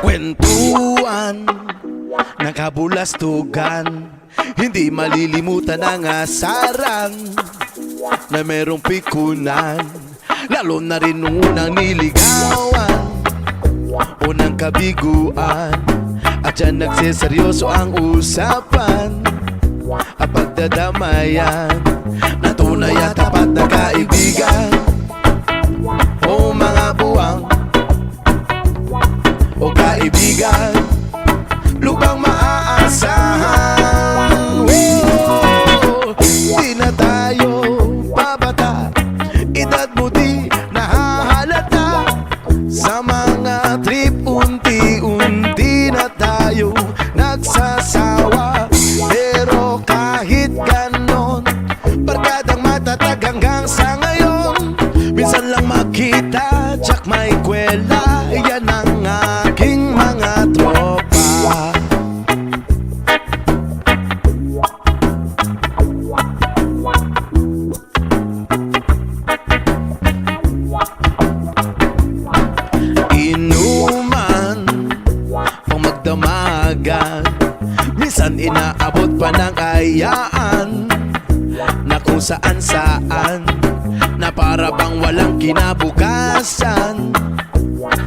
Kwentuhan, nakabulastugan, hindi malilimutan ang asaran na merong pikunan, lalo na rin unang niligawan, unang kabiguan. At dyan nagseseryoso ang usapan at pagdadamayan na tunay at tapat na kaibigan. O mga buwang o kaibigan, lubang maaasahan. Di na tayo babata, edad mo di nahahalata. Sa mga trip unti-unti na tayo nagsasawa. Pero kahit ganon, barkadang matatag hanggang sa ngayon. Minsan lang makita, tsak may kwela, yan ang aking mga tropa. Inuman, pang magdamagan, minsan inaabot pa ng ayaan na kung saan-saan, na para bang walang kinabukasan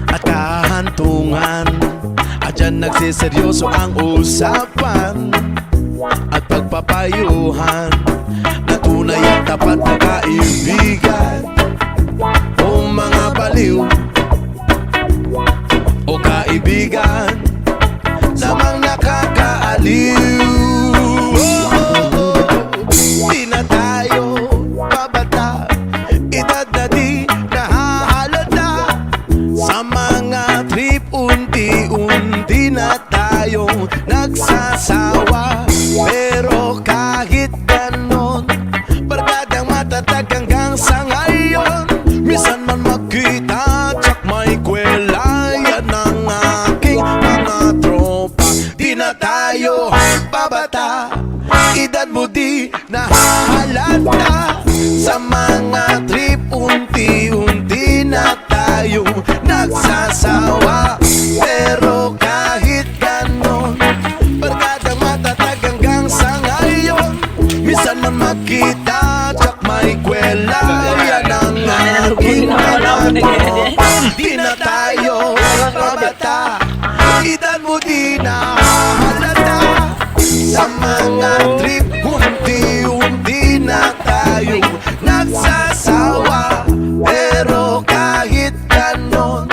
at kahantungan. At dyan nagsiseryoso ang usapan at pagpapayuhan na tunay at tapat na kaibigan. O mga baliw o kaibigan, lamang nakakaaliw. Di na tayo babata, edad na di nahahalata. Sa mga trip unti-unti na tayong nagsasawa. Pero kahit ganon, barkadang matatag hanggang sa ngayon. Minsan man magkita, tsak may kwela, yan ang aking mga tropa. Di na tayo babata, edad mo di nahahalata. Sa mga trip unti-unti na tayo nagsasawa. Pero kahit ganon, barkadang matatag hanggang sa ngayon. Minsan man magkita, tsak may kwela, yan ang aking mga tropa. Di na tayo babata, edad mo di nahahalata. Sa mga trip unti-unti na tayo nagsasawa. Pero kahit ganon,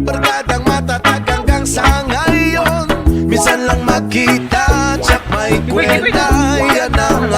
barkadang matatag hanggang sa ngayon. Minsan lang makita, tsak may kwenta, yan ang